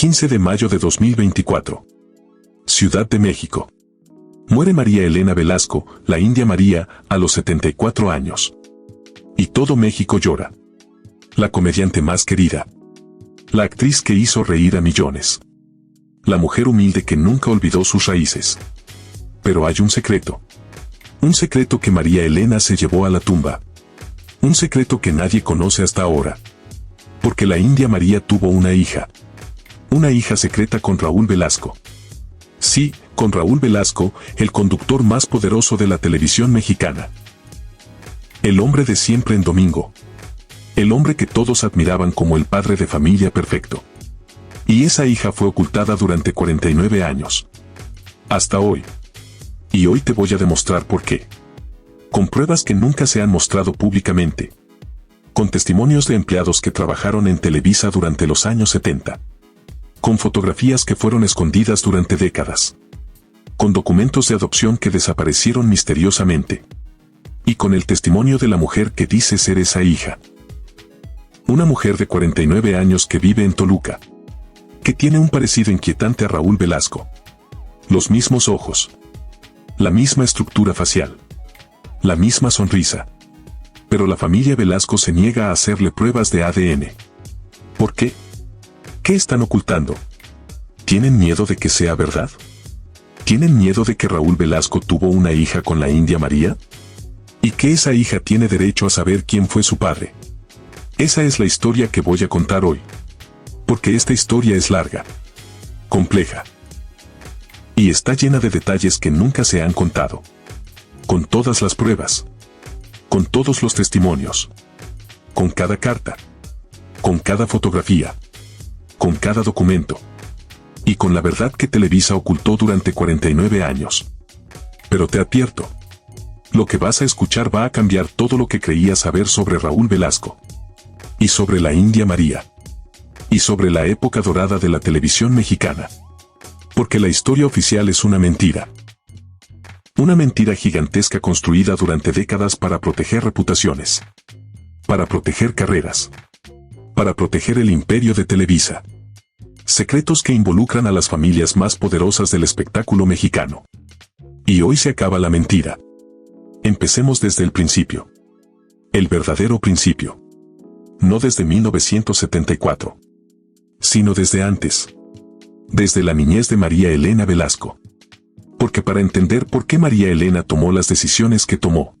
15 de mayo de 2024. Ciudad de México. Muere María Elena Velasco, la India María, a los 74 años. Y todo México llora. La comediante más querida. La actriz que hizo reír a millones. La mujer humilde que nunca olvidó sus raíces. Pero hay un secreto. Un secreto que María Elena se llevó a la tumba. Un secreto que nadie conoce hasta ahora. Porque la India María tuvo una hija. Una hija secreta con Raúl Velasco. Sí, con Raúl Velasco, el conductor más poderoso de la televisión mexicana. El hombre de siempre en domingo. El hombre que todos admiraban como el padre de familia perfecto. Y esa hija fue ocultada durante 49 años. Hasta hoy. Y hoy te voy a demostrar por qué. Con pruebas que nunca se han mostrado públicamente. Con testimonios de empleados que trabajaron en Televisa durante los años 70. Con fotografías que fueron escondidas durante décadas. Con documentos de adopción que desaparecieron misteriosamente. Y con el testimonio de la mujer que dice ser esa hija. Una mujer de 49 años que vive en Toluca. Que tiene un parecido inquietante a Raúl Velasco. Los mismos ojos. La misma estructura facial. La misma sonrisa. Pero la familia Velasco se niega a hacerle pruebas de ADN. ¿Por qué? ¿Qué están ocultando? ¿Tienen miedo de que sea verdad? ¿Tienen miedo de que Raúl Velasco tuvo una hija con la India María? ¿Y que esa hija tiene derecho a saber quién fue su padre? Esa es la historia que voy a contar hoy. Porque esta historia es larga, compleja, y está llena de detalles que nunca se han contado. Con todas las pruebas, con todos los testimonios, con cada carta, con cada fotografía, con cada documento, y con la verdad que Televisa ocultó durante 49 años. Pero te advierto, lo que vas a escuchar va a cambiar todo lo que creías saber sobre Raúl Velasco, y sobre la India María, y sobre la época dorada de la televisión mexicana. Porque la historia oficial es una mentira. Una mentira gigantesca construida durante décadas para proteger reputaciones. Para proteger carreras. Para proteger el imperio de Televisa. Secretos que involucran a las familias más poderosas del espectáculo mexicano. Y hoy se acaba la mentira. Empecemos desde el principio. El verdadero principio. No desde 1974. Sino desde antes. Desde la niñez de María Elena Velasco. Porque para entender por qué María Elena tomó las decisiones que tomó,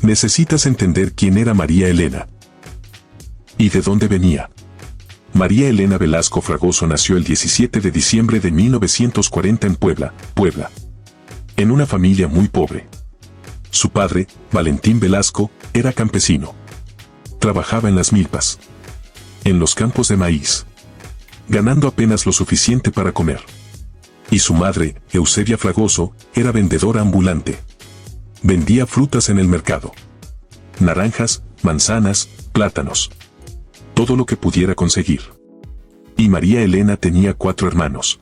necesitas entender quién era María Elena. ¿Y de dónde venía? María Elena Velasco Fragoso nació el 17 de diciembre de 1940 en Puebla, Puebla. En una familia muy pobre. Su padre, Valentín Velasco, era campesino. Trabajaba en las milpas. En los campos de maíz. Ganando apenas lo suficiente para comer. Y su madre, Eusebia Fragoso, era vendedora ambulante. Vendía frutas en el mercado. Naranjas, manzanas, plátanos. Todo lo que pudiera conseguir. Y María Elena tenía 4 hermanos.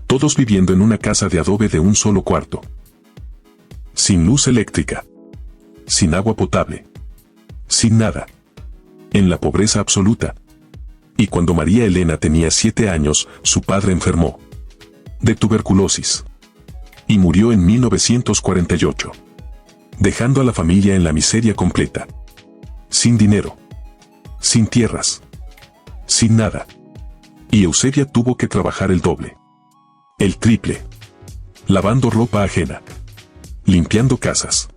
Todos viviendo en una casa de adobe de un solo cuarto. Sin luz eléctrica. Sin agua potable. Sin nada. En la pobreza absoluta. Y cuando María Elena tenía 7 años, su padre enfermó. De tuberculosis. Y murió en 1948. Dejando a la familia en la miseria completa. Sin dinero. Sin tierras. Sin nada. Y Eusebia tuvo que trabajar el doble. El triple. Lavando ropa ajena. Limpiando casas.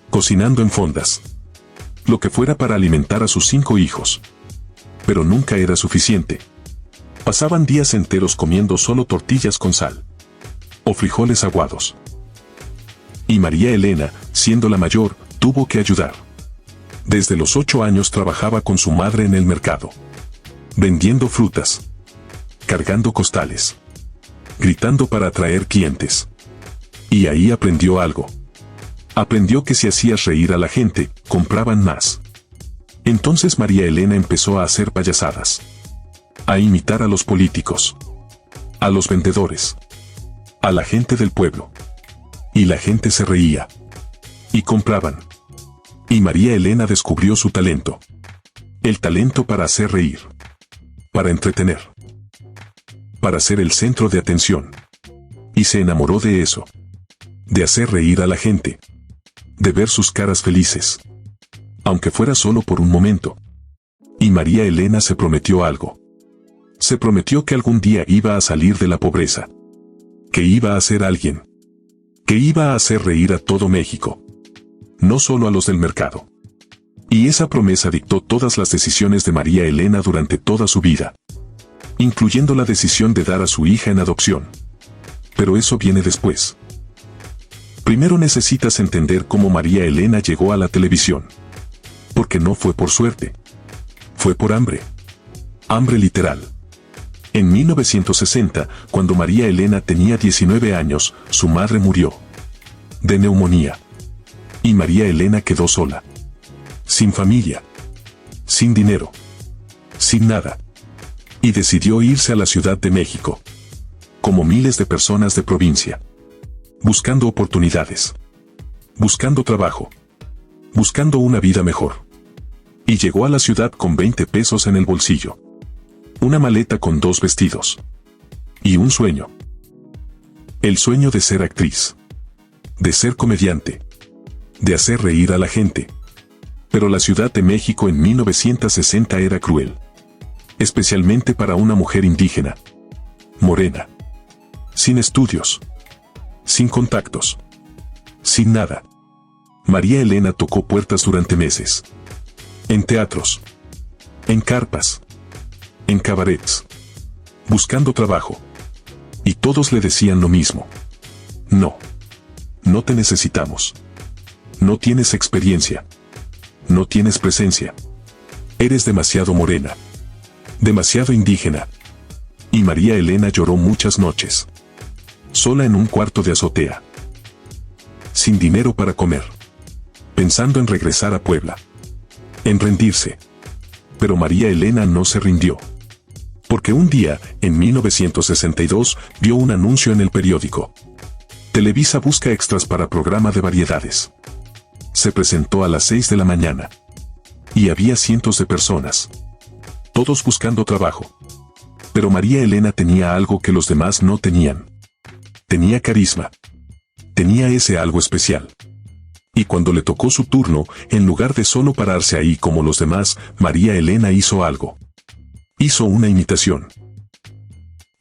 Cocinando en fondas. Lo que fuera para alimentar a sus 5 hijos. Pero nunca era suficiente. Pasaban días enteros comiendo solo tortillas con sal. O frijoles aguados. Y María Elena, siendo la mayor, tuvo que ayudar. Desde los 8 años trabajaba con su madre en el mercado. Vendiendo frutas. Cargando costales. Gritando para atraer clientes. Y ahí aprendió algo. Aprendió que si hacías reír a la gente, compraban más. Entonces María Elena empezó a hacer payasadas. A imitar a los políticos. A los vendedores. A la gente del pueblo. Y la gente se reía. Y compraban. Y María Elena descubrió su talento. El talento para hacer reír. Para entretener. para ser el centro de atención. Y se enamoró de eso. De hacer reír a la gente. De ver sus caras felices. Aunque fuera solo por un momento. Y María Elena se prometió algo. Se prometió que algún día iba a salir de la pobreza. Que iba a ser alguien. Que iba a hacer reír a todo México. No solo a los del mercado. Y esa promesa dictó todas las decisiones de María Elena durante toda su vida. Incluyendo la decisión de dar a su hija en adopción. Pero eso viene después. Primero necesitas entender cómo María Elena llegó a la televisión. Porque no fue por suerte. Fue por hambre. Hambre literal. En 1960, cuando María Elena tenía 19 años, su madre murió. De neumonía. Y María Elena quedó sola. Sin familia. Sin dinero. Sin nada. Y decidió irse a la Ciudad de México. Como miles de personas de provincia. Buscando oportunidades. Buscando trabajo. Buscando una vida mejor. Y llegó a la ciudad con 20 pesos en el bolsillo. Una maleta con 2 vestidos. Y un sueño. El sueño de ser actriz. De ser comediante. De hacer reír a la gente. Pero la Ciudad de México en 1960 era cruel. Especialmente para una mujer indígena. Morena. Sin estudios. Sin contactos. Sin nada. María Elena tocó puertas durante meses. En teatros. En carpas. En cabarets. Buscando trabajo. Y todos le decían lo mismo. No. No te necesitamos. No tienes experiencia. No tienes presencia. Eres demasiado morena. Demasiado indígena. Y María Elena lloró muchas noches. Sola en un cuarto de azotea. Sin dinero para comer. Pensando en regresar a Puebla. En rendirse. Pero María Elena no se rindió. Porque un día, en 1962, vio un anuncio en el periódico. Televisa busca extras para programa de variedades. Se presentó a las 6 de la mañana. Y había cientos de personas. Todos buscando trabajo. Pero María Elena tenía algo que los demás no tenían. Tenía carisma. Tenía ese algo especial. Y cuando le tocó su turno, en lugar de solo pararse ahí como los demás, María Elena hizo algo. Hizo una imitación.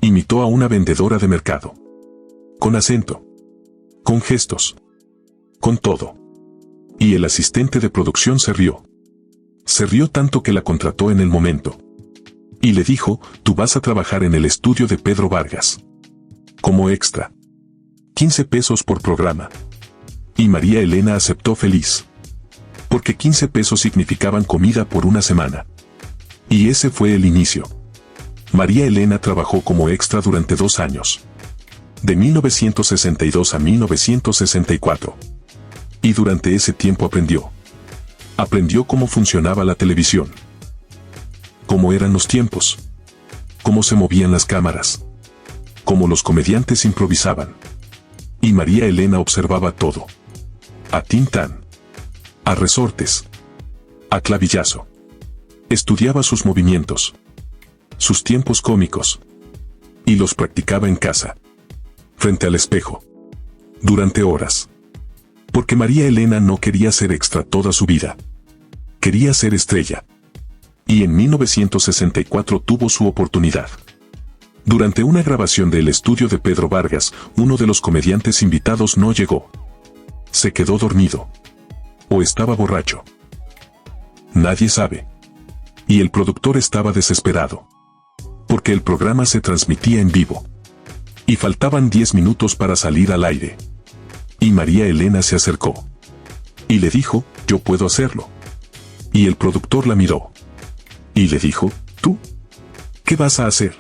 Imitó a una vendedora de mercado. Con acento. Con gestos. Con todo. Y el asistente de producción se rió. Se rió tanto que la contrató en el momento. Y le dijo, tú vas a trabajar en el estudio de Pedro Vargas. Como extra. 15 pesos por programa. Y María Elena aceptó feliz. Porque 15 pesos significaban comida por una semana. Y ese fue el inicio. María Elena trabajó como extra durante 2 años. De 1962 a 1964. Y durante ese tiempo aprendió. Aprendió cómo funcionaba la televisión. Cómo eran los tiempos. Cómo se movían las cámaras. Cómo los comediantes improvisaban. Y María Elena observaba todo. A tintán. A resortes. A clavillazo. Estudiaba sus movimientos. Sus tiempos cómicos. Y los practicaba en casa. Frente al espejo. Durante horas. Porque María Elena no quería ser extra toda su vida. Quería ser estrella. Y en 1964 tuvo su oportunidad. Durante una grabación del estudio de Pedro Vargas, uno de los comediantes invitados no llegó. Se quedó dormido. O estaba borracho. Nadie sabe. Y el productor estaba desesperado. Porque el programa se transmitía en vivo. Y faltaban 10 minutos para salir al aire. Y María Elena se acercó. Y le dijo, yo puedo hacerlo. Y el productor la miró. Y le dijo, ¿tú? ¿Qué vas a hacer?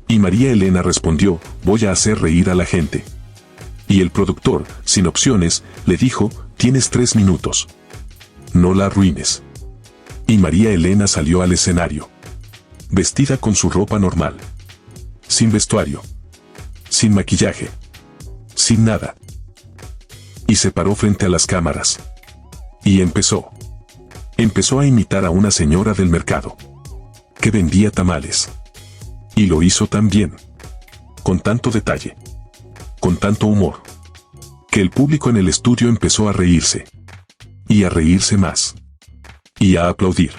Y María Elena respondió, voy a hacer reír a la gente. Y el productor, sin opciones, le dijo, tienes 3 minutos. No la arruines. Y María Elena salió al escenario. Vestida con su ropa normal. Sin vestuario. Sin maquillaje. Sin nada. Y se paró frente a las cámaras. Y empezó. Empezó a imitar a una señora del mercado. Que vendía tamales. Y lo hizo tan bien. con tanto detalle, con tanto humor, que el público en el estudio empezó a reírse, y a reírse más, y a aplaudir.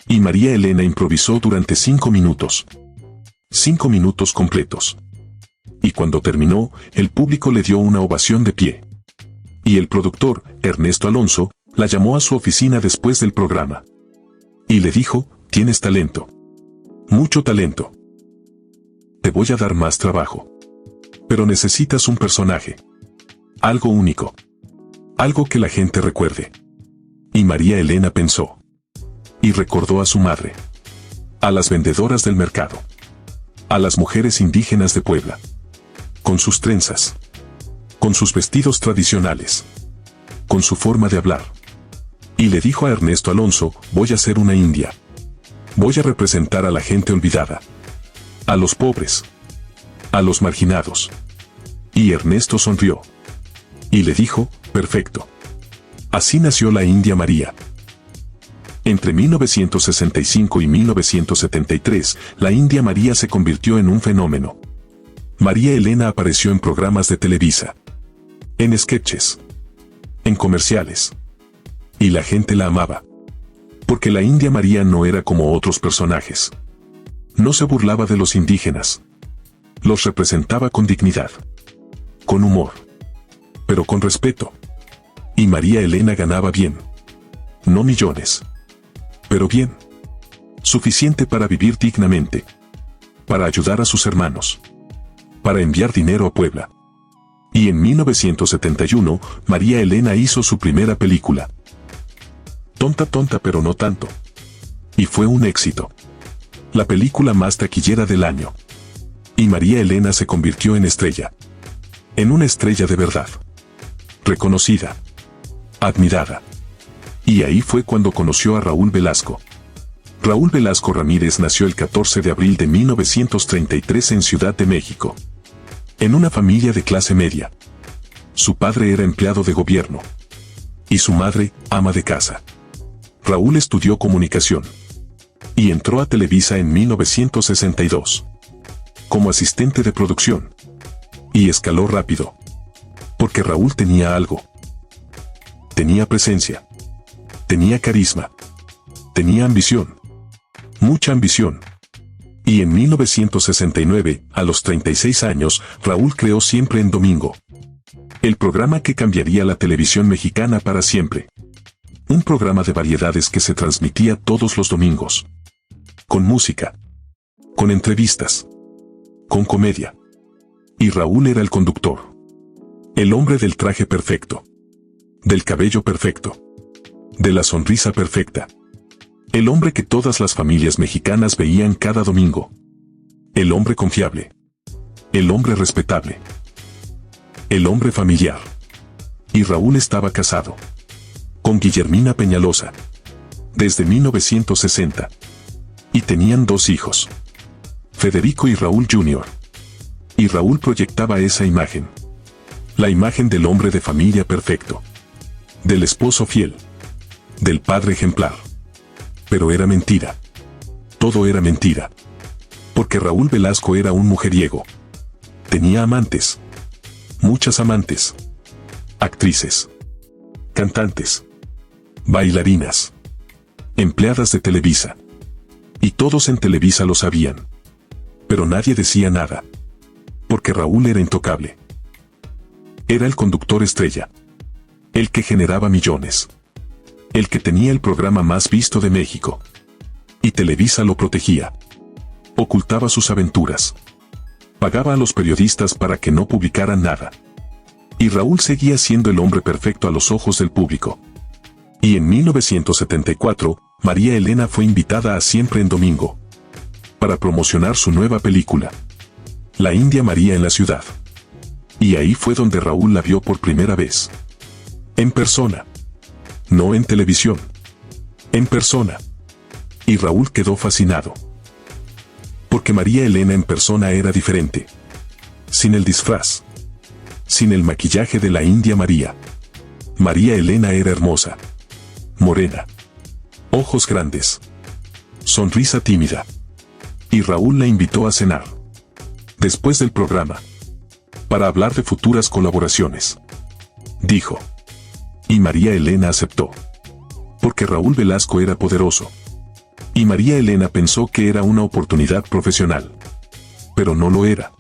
Y María Elena improvisó durante 5 minutos. 5 minutos completos. Y cuando terminó, el público le dio una ovación de pie. Y el productor, Ernesto Alonso, la llamó a su oficina después del programa. Y le dijo, tienes talento. Mucho talento. Te voy a dar más trabajo. Pero necesitas un personaje. Algo único. Algo que la gente recuerde. Y María Elena pensó. Y recordó a su madre. A las vendedoras del mercado. A las mujeres indígenas de Puebla. Con sus trenzas. Con sus vestidos tradicionales. Con su forma de hablar. Y le dijo a Ernesto Alonso, voy a ser una india. Voy a representar a la gente olvidada. A los pobres. A los marginados. Y Ernesto sonrió. Y le dijo, perfecto. Así nació la India María. Entre 1965 y 1973, la India María se convirtió en un fenómeno. María Elena apareció en programas de Televisa. En sketches. En comerciales. Y la gente la amaba. Porque la India María no era como otros personajes. No se burlaba de los indígenas. Los representaba con dignidad. Con humor. Pero con respeto. Y María Elena ganaba bien. No millones. Pero bien. Suficiente para vivir dignamente. Para ayudar a sus hermanos. Para enviar dinero a Puebla. Y en 1971, María Elena hizo su primera película. Tonta tonta pero no tanto. Y fue un éxito. La película más taquillera del año. Y María Elena se convirtió en estrella. En una estrella de verdad. Reconocida. Admirada. Y ahí fue cuando conoció a Raúl Velasco. Raúl Velasco Ramírez nació el 14 de abril de 1933 en Ciudad de México. En una familia de clase media. Su padre era empleado de gobierno. Y su madre, ama de casa. Raúl estudió comunicación. Y entró a Televisa en 1962. Como asistente de producción. Y escaló rápido. Porque Raúl tenía algo. Tenía presencia. Tenía carisma. Tenía ambición. Mucha ambición. Y en 1969, a los 36 años, Raúl creó Siempre en Domingo. El programa que cambiaría la televisión mexicana para siempre. Un programa de variedades que se transmitía todos los domingos. Con música. Con entrevistas. Con comedia. Y Raúl era el conductor. El hombre del traje perfecto. Del cabello perfecto. De la sonrisa perfecta. El hombre que todas las familias mexicanas veían cada domingo. El hombre confiable. El hombre respetable. El hombre familiar. Y Raúl estaba casado. Con Guillermina Peñalosa. Desde 1960. Y tenían 2 hijos. Federico y Raúl Jr. Y Raúl proyectaba esa imagen. La imagen del hombre de familia perfecto. Del esposo fiel. Del padre ejemplar. Pero era mentira. Todo era mentira. Porque Raúl Velasco era un mujeriego. Tenía amantes. Muchas amantes. Actrices. Cantantes. Bailarinas. Empleadas de Televisa. Y todos en Televisa lo sabían. Pero nadie decía nada. Porque Raúl era intocable. Era el conductor estrella. El que generaba millones. El que tenía el programa más visto de México. Y Televisa lo protegía. Ocultaba sus aventuras. Pagaba a los periodistas para que no publicaran nada. Y Raúl seguía siendo el hombre perfecto a los ojos del público. Y en 1974, María Elena fue invitada a Siempre en Domingo. Para promocionar su nueva película. La India María en la ciudad. Y ahí fue donde Raúl la vio por primera vez. En persona. No en televisión. En persona. Y Raúl quedó fascinado. Porque María Elena en persona era diferente. Sin el disfraz. Sin el maquillaje de la India María. María Elena era hermosa. Morena. Ojos grandes. Sonrisa tímida. Y Raúl la invitó a cenar. después del programa, para hablar de futuras colaboraciones. Dijo. Y María Elena aceptó. Porque Raúl Velasco era poderoso. Y María Elena pensó que era una oportunidad profesional. Pero no lo era.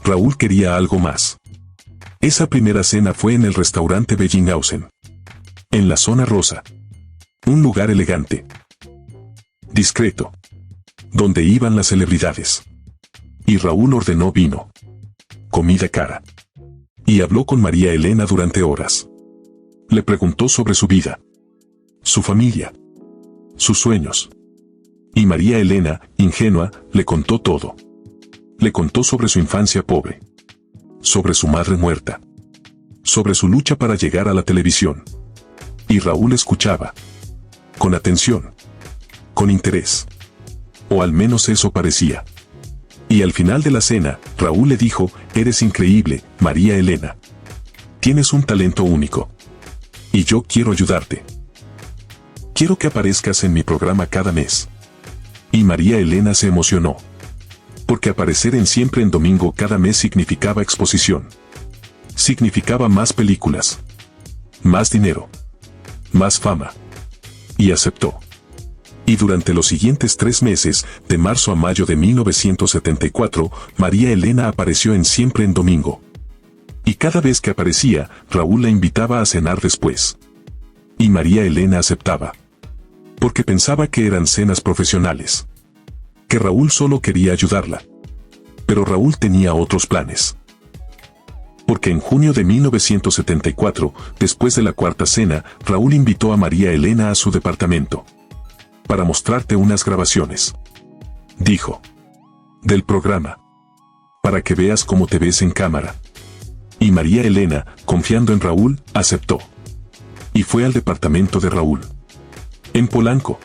Raúl quería algo más. Esa primera cena fue en el restaurante Bellinghausen, en la zona rosa. Un lugar elegante, discreto, donde iban las celebridades. Y Raúl ordenó vino, comida cara. Y habló con María Elena durante horas. Le preguntó sobre su vida, su familia, sus sueños. Y María Elena, ingenua, le contó todo. Le contó sobre su infancia pobre, sobre su madre muerta, sobre su lucha para llegar a la televisión. Y Raúl escuchaba, con atención, con interés. O al menos eso parecía. Y al final de la cena, Raúl le dijo, eres increíble, María Elena. Tienes un talento único. Y yo quiero ayudarte. Quiero que aparezcas en mi programa cada mes. Y María Elena se emocionó. Porque aparecer en Siempre en Domingo cada mes significaba exposición. Significaba más películas, más dinero, más fama. Y aceptó. Y durante los siguientes 3 meses, de marzo a mayo de 1974, María Elena apareció en Siempre en Domingo. Y cada vez que aparecía, Raúl la invitaba a cenar después. Y María Elena aceptaba. Porque pensaba que eran cenas profesionales. Que Raúl solo quería ayudarla. Pero Raúl tenía otros planes. Porque en junio de 1974, después de la cuarta cena, Raúl invitó a María Elena a su departamento. Para mostrarte unas grabaciones. Dijo. Del programa. Para que veas cómo te ves en cámara. Y María Elena, confiando en Raúl, aceptó. Y fue al departamento de Raúl. En Polanco.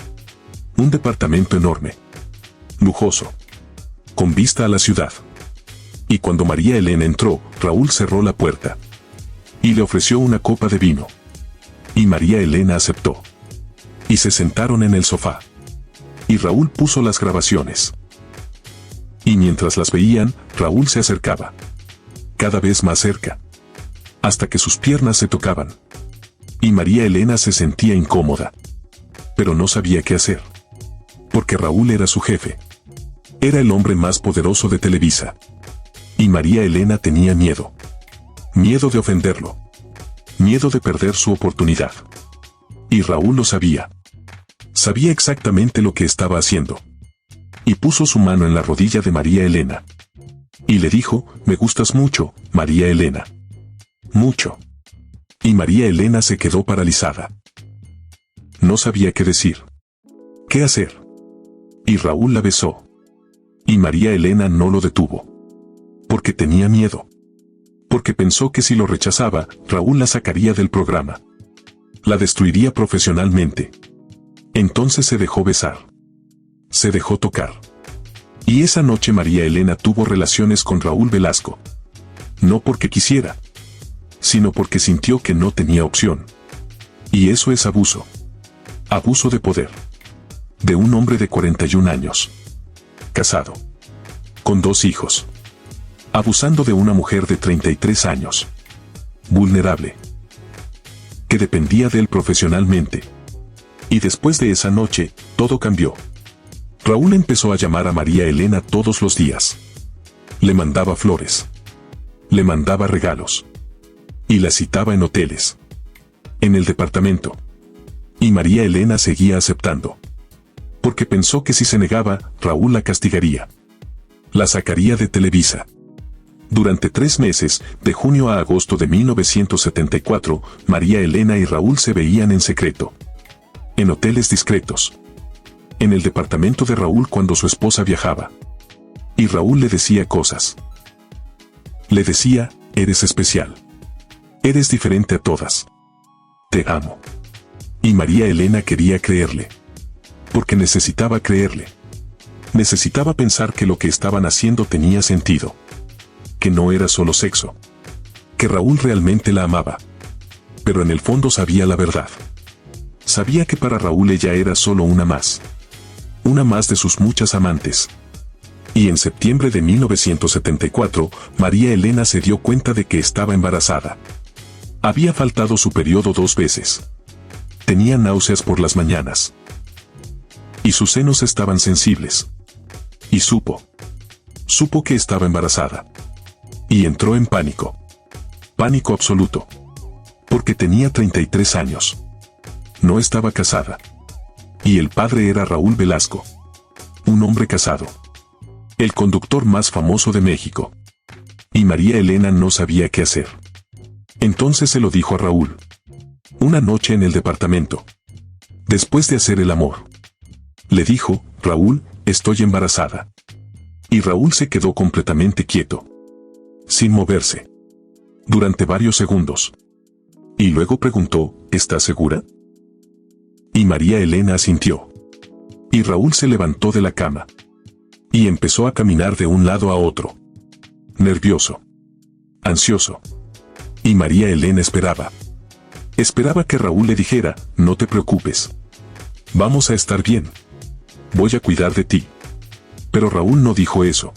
Un departamento enorme. Lujoso. Con vista a la ciudad. Y cuando María Elena entró, Raúl cerró la puerta. Y le ofreció una copa de vino. Y María Elena aceptó. Y se sentaron en el sofá. Y Raúl puso las grabaciones. Y mientras las veían, Raúl se acercaba. Cada vez más cerca. Hasta que sus piernas se tocaban. Y María Elena se sentía incómoda. Pero no sabía qué hacer. Porque Raúl era su jefe. Era el hombre más poderoso de Televisa. Y María Elena tenía miedo. Miedo de ofenderlo. Miedo de perder su oportunidad. Y Raúl lo sabía. Sabía exactamente lo que estaba haciendo. Y puso su mano en la rodilla de María Elena. Y le dijo, me gustas mucho, María Elena. Mucho. Y María Elena se quedó paralizada. No sabía qué decir. ¿Qué hacer? Y Raúl la besó. Y María Elena no lo detuvo. Porque tenía miedo. Porque pensó que si lo rechazaba, Raúl la sacaría del programa. La destruiría profesionalmente. Entonces se dejó besar. Se dejó tocar. Y esa noche María Elena tuvo relaciones con Raúl Velasco. No porque quisiera, sino porque sintió que no tenía opción. Y eso es abuso. Abuso de poder. De un hombre de 41 años. Casado. Con 2 hijos. Abusando de una mujer de 33 años. Vulnerable. Que dependía de él profesionalmente. Y después de esa noche, todo cambió. Raúl empezó a llamar a María Elena todos los días. Le mandaba flores. Le mandaba regalos. Y la citaba en hoteles. En el departamento. Y María Elena seguía aceptando. Porque pensó que si se negaba, Raúl la castigaría. La sacaría de Televisa. Durante 3 meses, de junio a agosto de 1974, María Elena y Raúl se veían en secreto. En hoteles discretos. En el departamento de Raúl cuando su esposa viajaba. Y Raúl le decía cosas. Le decía, eres especial. Eres diferente a todas. Te amo. Y María Elena quería creerle. Porque necesitaba creerle. Necesitaba pensar que lo que estaban haciendo tenía sentido. Que no era solo sexo. Que Raúl realmente la amaba. Pero en el fondo sabía la verdad. Sabía que para Raúl ella era solo una más. Una más de sus muchas amantes. Y en septiembre de 1974, María Elena se dio cuenta de que estaba embarazada. Había faltado su periodo 2 veces. Tenía náuseas por las mañanas. Y sus senos estaban sensibles. Y supo que estaba embarazada. Y entró en pánico. Pánico absoluto. Porque tenía 33 años. No estaba casada. Y el padre era Raúl Velasco. Un hombre casado. El conductor más famoso de México. Y María Elena no sabía qué hacer. Entonces se lo dijo a Raúl. Una noche en el departamento. Después de hacer el amor. Le dijo, Raúl, estoy embarazada. Y Raúl se quedó completamente quieto. Sin moverse. Durante varios segundos. Y luego preguntó, ¿estás segura? Y María Elena asintió. Y Raúl se levantó de la cama. Y empezó a caminar de un lado a otro. Nervioso. Ansioso. Y María Elena esperaba. Esperaba que Raúl le dijera, no te preocupes. Vamos a estar bien. Voy a cuidar de ti. Pero Raúl no dijo eso.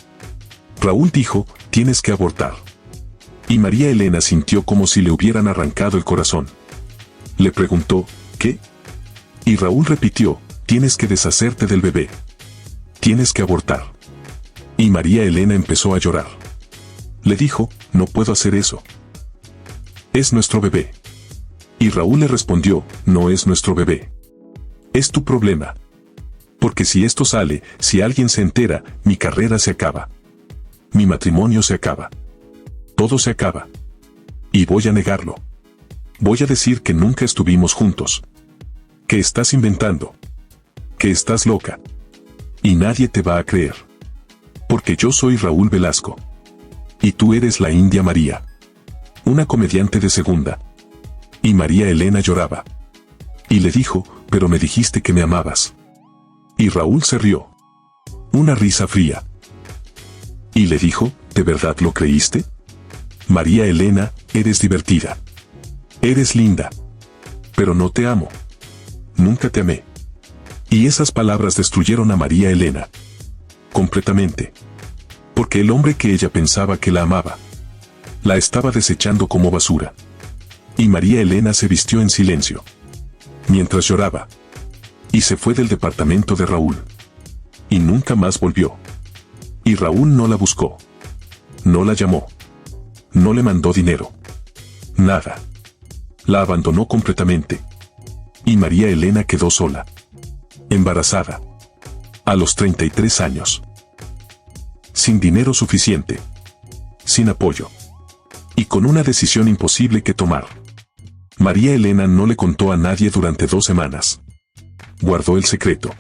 Raúl dijo, tienes que abortar. Y María Elena sintió como si le hubieran arrancado el corazón. Le preguntó, ¿qué? Y Raúl repitió, tienes que deshacerte del bebé. Tienes que abortar. Y María Elena empezó a llorar. Le dijo, no puedo hacer eso. Es nuestro bebé. Y Raúl le respondió, no es nuestro bebé. Es tu problema. Porque si esto sale, si alguien se entera, mi carrera se acaba. Mi matrimonio se acaba. Todo se acaba. Y voy a negarlo. Voy a decir que nunca estuvimos juntos. Que estás inventando. Que estás loca. Y nadie te va a creer. Porque yo soy Raúl Velasco. Y tú eres la India María. Una comediante de segunda. Y María Elena lloraba. Y le dijo, pero me dijiste que me amabas. Y Raúl se rió. Una risa fría. Y le dijo, ¿de verdad lo creíste? María Elena, eres divertida. Eres linda. Pero no te amo. Nunca te amé. Y esas palabras destruyeron a María Elena. Completamente. Porque el hombre que ella pensaba que la amaba, la estaba desechando como basura. Y María Elena se vistió en silencio. Mientras lloraba. Y se fue del departamento de Raúl. Y nunca más volvió. Y Raúl no la buscó. No la llamó. No le mandó dinero. Nada. La abandonó completamente. Y María Elena quedó sola. Embarazada. A los 33 años. Sin dinero suficiente. Sin apoyo. Y con una decisión imposible que tomar. María Elena no le contó a nadie durante 2 semanas. Guardó el secreto.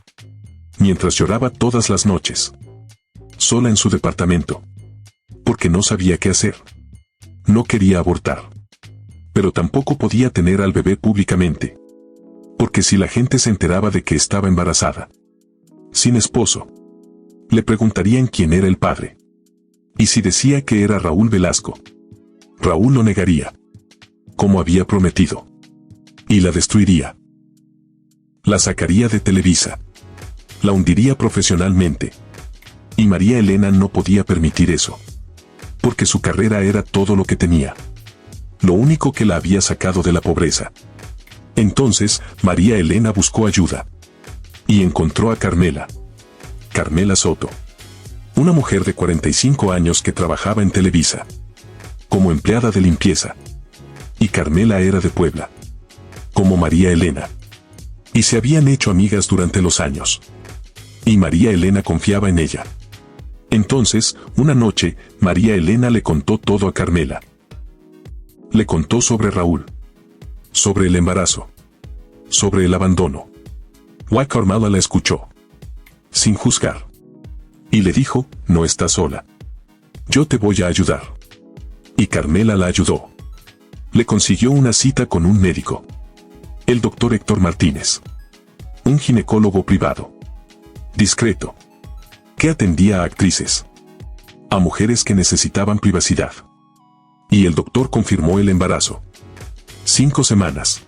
Mientras lloraba todas las noches. Sola en su departamento. Porque no sabía qué hacer. No quería abortar. Pero tampoco podía tener al bebé públicamente. Porque si la gente se enteraba de que estaba embarazada. Sin esposo. Le preguntarían quién era el padre. Y si decía que era Raúl Velasco. Raúl lo negaría. Como había prometido. Y la destruiría. La sacaría de Televisa. La hundiría profesionalmente. Y María Elena no podía permitir eso. Porque su carrera era todo lo que tenía. Lo único que la había sacado de la pobreza. Entonces, María Elena buscó ayuda. Y encontró a Carmela. Carmela Soto. Una mujer de 45 años que trabajaba en Televisa. Como empleada de limpieza. Y Carmela era de Puebla. Como María Elena. Y se habían hecho amigas durante los años. Y María Elena confiaba en ella. Entonces, una noche, María Elena le contó todo a Carmela. Le contó sobre Raúl. Sobre el embarazo. Sobre el abandono. Carmela la escuchó. Sin juzgar. Y le dijo, no estás sola. Yo te voy a ayudar. Y Carmela la ayudó. Le consiguió una cita con un médico. El doctor Héctor Martínez. Un ginecólogo privado. Discreto. Que atendía a actrices. A mujeres que necesitaban privacidad. Y el doctor confirmó el embarazo. 5 semanas.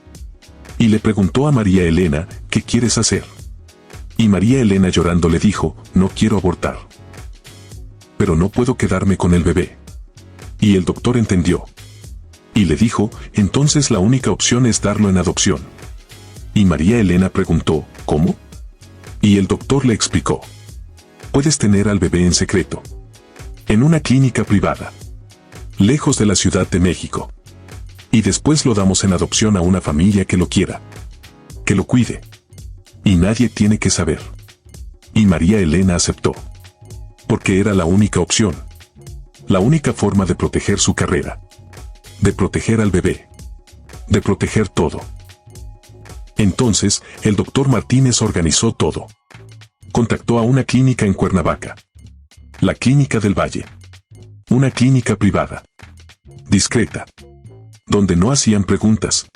Y le preguntó a María Elena, ¿qué quieres hacer? Y María Elena llorando le dijo, no quiero abortar. pero no puedo quedarme con el bebé. Y el doctor entendió. Y le dijo, entonces la única opción es darlo en adopción. Y María Elena preguntó, ¿cómo? Y el doctor le explicó. Puedes tener al bebé en secreto. En una clínica privada. Lejos de la Ciudad de México. Y después lo damos en adopción a una familia que lo quiera. Que lo cuide. Y nadie tiene que saber. Y María Elena aceptó. Porque era la única opción. La única forma de proteger su carrera. De proteger al bebé. De proteger todo. Entonces, el doctor Martínez organizó todo. Contactó a una clínica en Cuernavaca. La Clínica del Valle. Una clínica privada. Discreta. Donde no hacían preguntas.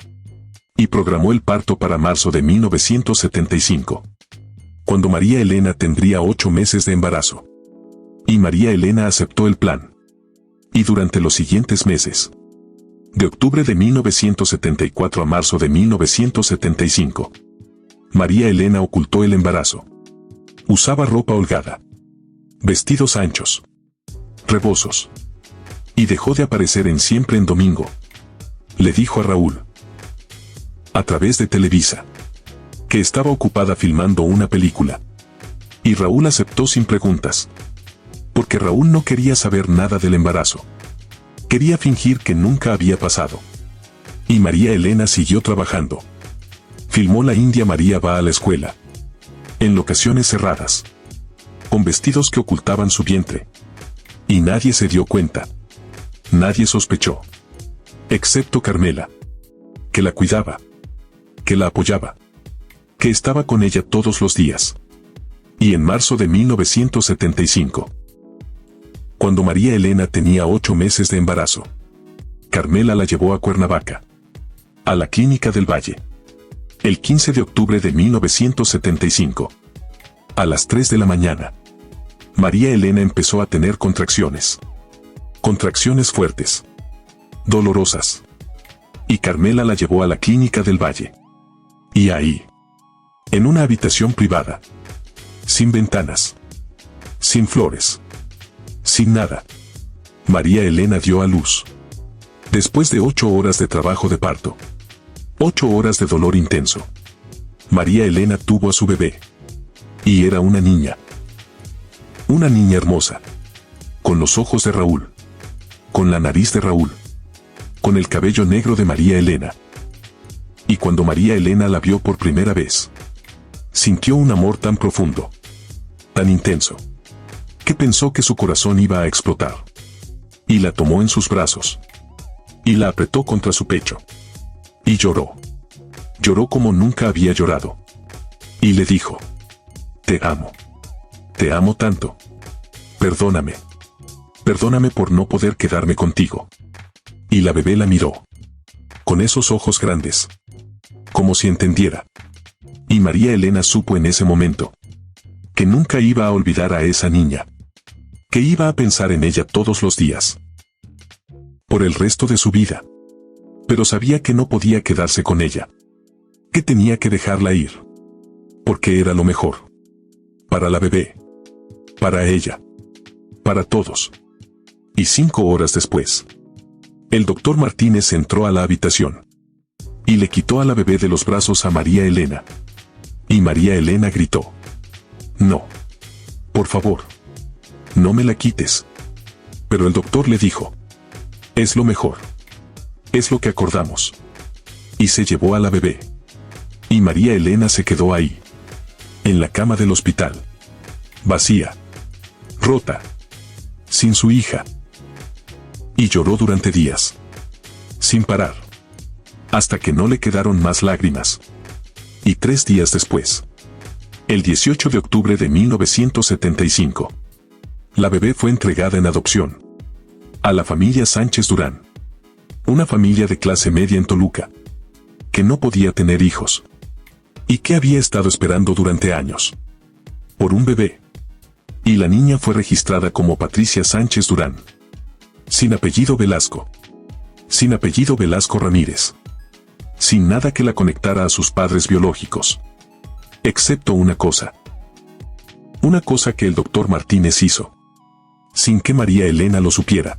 Y programó el parto para marzo de 1975. Cuando María Elena tendría 8 meses de embarazo. Y María Elena aceptó el plan. Y durante los siguientes meses. De octubre de 1974 a marzo de 1975. María Elena ocultó el embarazo. Usaba ropa holgada. Vestidos anchos. Rebozos. Y dejó de aparecer en Siempre en Domingo. Le dijo a Raúl. A través de Televisa. Que estaba ocupada filmando una película. Y Raúl aceptó sin preguntas. Porque Raúl no quería saber nada del embarazo. Quería fingir que nunca había pasado. Y María Elena siguió trabajando. Filmó La India María va a la escuela. En locaciones cerradas. Con vestidos que ocultaban su vientre. Y nadie se dio cuenta. Nadie sospechó. Excepto Carmela. Que la cuidaba. Que la apoyaba. Que estaba con ella todos los días. Y en marzo de 1975. Cuando María Elena tenía 8 meses de embarazo. Carmela la llevó a Cuernavaca. A la Clínica del Valle. El 15 de octubre de 1975. A las 3 de la mañana. María Elena empezó a tener contracciones. Contracciones fuertes. Dolorosas. Y Carmela la llevó a la Clínica del Valle. Y ahí. En una habitación privada. Sin ventanas. Sin flores. Sin nada. María Elena dio a luz. Después de 8 horas de trabajo de parto. 8 horas de dolor intenso. María Elena tuvo a su bebé. Y era una niña. Una niña hermosa. Con los ojos de Raúl. Con la nariz de Raúl. Con el cabello negro de María Elena. Y cuando María Elena la vio por primera vez. Sintió un amor tan profundo. Tan intenso. Que pensó que su corazón iba a explotar. Y la tomó en sus brazos. Y la apretó contra su pecho. Y lloró. Lloró como nunca había llorado. Y le dijo. Te amo. Te amo tanto. Perdóname. Perdóname por no poder quedarme contigo. Y la bebé la miró. Con esos ojos grandes. Como si entendiera. Y María Elena supo en ese momento. Que nunca iba a olvidar a esa niña. Que iba a pensar en ella todos los días. Por el resto de su vida. Pero sabía que no podía quedarse con ella. Que tenía que dejarla ir. Porque era lo mejor. Para la bebé. Para ella. Para todos. Y 5 horas después. El doctor Martínez entró a la habitación. Y le quitó a la bebé de los brazos a María Elena. Y María Elena gritó. No. Por favor. No me la quites. Pero el doctor le dijo. Es lo mejor. Es lo que acordamos. Y se llevó a la bebé. Y María Elena se quedó ahí. En la cama del hospital. Vacía. Rota. Sin su hija. Y lloró durante días. Sin parar. Hasta que no le quedaron más lágrimas. Y 3 días después. El 18 de octubre de 1975. La bebé fue entregada en adopción. A la familia Sánchez Durán. Una familia de clase media en Toluca. Que no podía tener hijos. Y que había estado esperando durante años. Por un bebé. Y la niña fue registrada como Patricia Sánchez Durán. Sin apellido Velasco. Sin apellido Velasco Ramírez. Sin nada que la conectara a sus padres biológicos. Excepto una cosa. Una cosa que el doctor Martínez hizo. sin que María Elena lo supiera.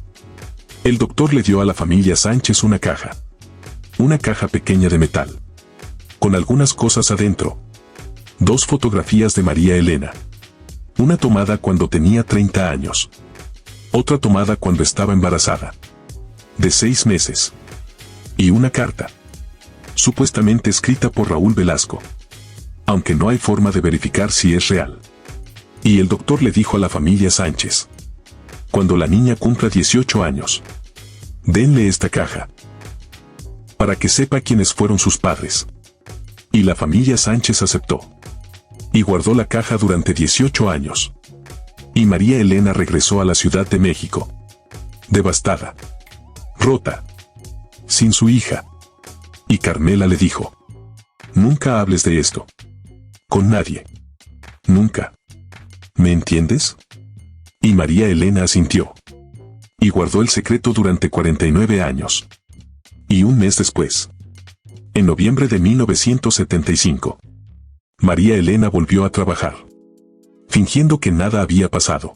El doctor le dio a la familia Sánchez una caja pequeña de metal, con algunas cosas adentro. 2 fotografías de María Elena. Una tomada cuando tenía 30 años. Otra tomada cuando estaba embarazada, de 6 meses. Y una carta, supuestamente escrita por Raúl Velasco, aunque no hay forma de verificar si es real. Y el doctor le dijo a la familia Sánchez: cuando la niña cumpla 18 años, denle esta caja, para que sepa quiénes fueron sus padres. Y la familia Sánchez aceptó. Y guardó la caja durante 18 años. Y María Elena regresó a la Ciudad de México, devastada, rota, sin su hija. Y Carmela le dijo: nunca hables de esto con nadie. Nunca. ¿Me entiendes? Y María Elena asintió. Y guardó el secreto durante 49 años. Y un mes después, en noviembre de 1975, María Elena volvió a trabajar, fingiendo que nada había pasado.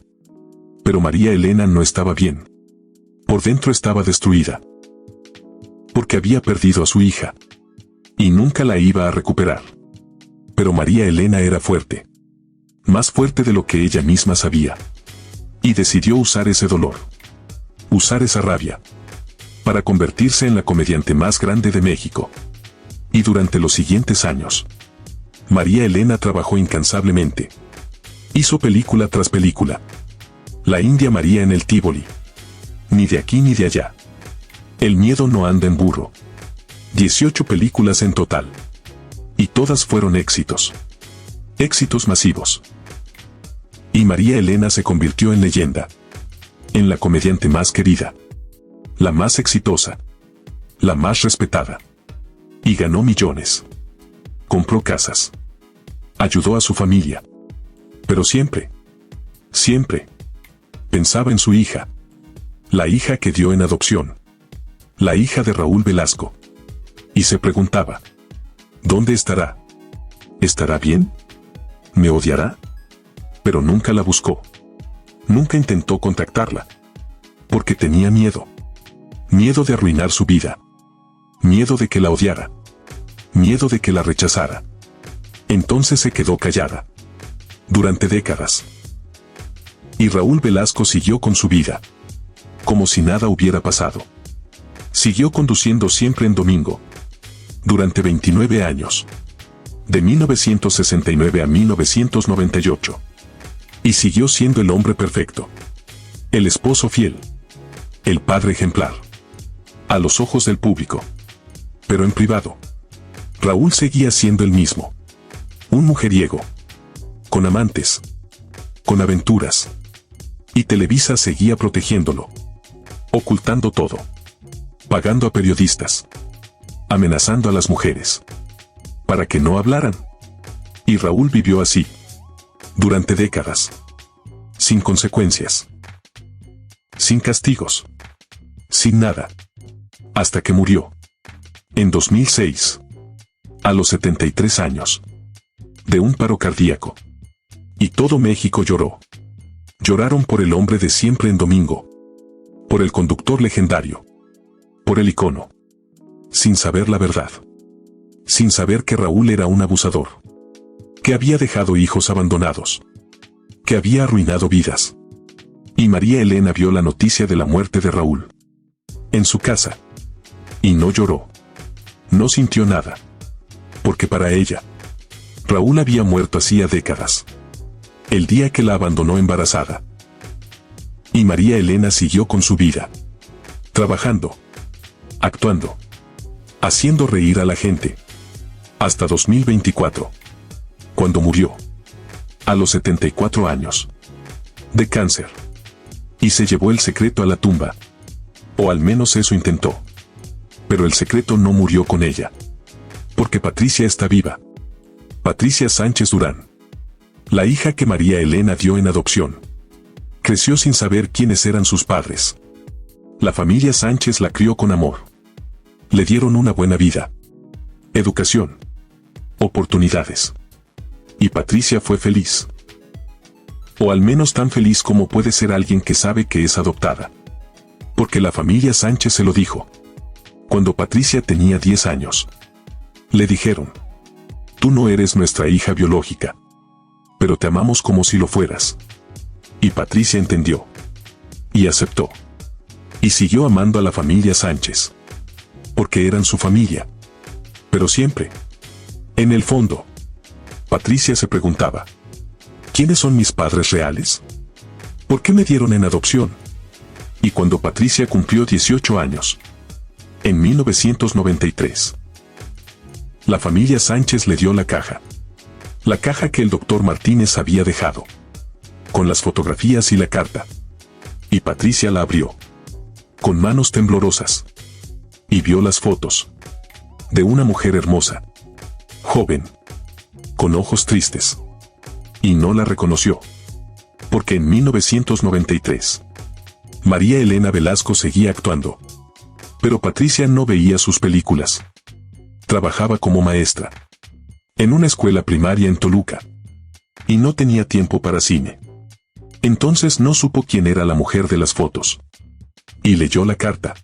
Pero María Elena no estaba bien. Por dentro estaba destruida, porque había perdido a su hija, y nunca la iba a recuperar. Pero María Elena era fuerte, más fuerte de lo que ella misma sabía, y decidió usar ese dolor, usar esa rabia, para convertirse en la comediante más grande de México. Y durante los siguientes años, María Elena trabajó incansablemente. Hizo película tras película. La India María en el Tívoli. Ni de aquí ni de allá. El miedo no anda en burro. 18 películas en total. Y todas fueron éxitos. Éxitos masivos. Y María Elena se convirtió en leyenda. En la comediante más querida. La más exitosa. La más respetada. Y ganó millones. Compró casas. Ayudó a su familia. Pero siempre, pensaba en su hija. La hija que dio en adopción. La hija de Raúl Velasco. Y se preguntaba: ¿dónde estará? ¿Estará bien? ¿Me odiará? Pero nunca la buscó. Nunca intentó contactarla. Porque tenía miedo. Miedo de arruinar su vida. Miedo de que la odiara. Miedo de que la rechazara. Entonces se quedó callada. Durante décadas. Y Raúl Velasco siguió con su vida. Como si nada hubiera pasado. Siguió conduciendo siempre en domingo. Durante 29 años. De 1969 a 1998. Y siguió siendo el hombre perfecto. El esposo fiel. El padre ejemplar. A los ojos del público. Pero en privado, Raúl seguía siendo el mismo. Un mujeriego. Con amantes. Con aventuras. Y Televisa seguía protegiéndolo. Ocultando todo. Pagando a periodistas. Amenazando a las mujeres. Para que no hablaran. Y Raúl vivió así. Durante décadas. Sin consecuencias. Sin castigos. Sin nada. Hasta que murió. En 2006. A los 73 años. De un paro cardíaco. Y todo México lloró. Lloraron por el hombre de siempre en domingo. Por el conductor legendario. Por el icono. Sin saber la verdad. Sin saber que Raúl era un abusador. Que había dejado hijos abandonados. Que había arruinado vidas. Y María Elena vio la noticia de la muerte de Raúl. En su casa. Y no lloró. No sintió nada. Porque para ella, Raúl había muerto hacía décadas. El día que la abandonó embarazada. Y María Elena siguió con su vida. Trabajando. Actuando. Haciendo reír a la gente. Hasta 2024. Cuando murió. A los 74 años. De cáncer. Y se llevó el secreto a la tumba. O al menos eso intentó. Pero el secreto no murió con ella. Porque Patricia está viva. Patricia Sánchez Durán. La hija que María Elena dio en adopción. Creció sin saber quiénes eran sus padres. La familia Sánchez la crió con amor. Le dieron una buena vida. Educación. Oportunidades. Y Patricia fue feliz. O al menos tan feliz como puede ser alguien que sabe que es adoptada. Porque la familia Sánchez se lo dijo. Cuando Patricia tenía 10 años. Le dijeron: tú no eres nuestra hija biológica. Pero te amamos como si lo fueras. Y Patricia entendió. Y aceptó. Y siguió amando a la familia Sánchez. Porque eran su familia. Pero siempre. En el fondo. Patricia se preguntaba: ¿quiénes son mis padres reales? ¿Por qué me dieron en adopción? Y cuando Patricia cumplió 18 años. En 1993. La familia Sánchez le dio la caja. La caja que el doctor Martínez había dejado. Con las fotografías y la carta. Y Patricia la abrió. Con manos temblorosas. Y vio las fotos. De una mujer hermosa. Joven. Con ojos tristes. Y no la reconoció. Porque en 1993. María Elena Velasco seguía actuando. Pero Patricia no veía sus películas. Trabajaba como maestra. En una escuela primaria en Toluca. Y no tenía tiempo para cine. Entonces no supo quién era la mujer de las fotos. Y leyó la carta.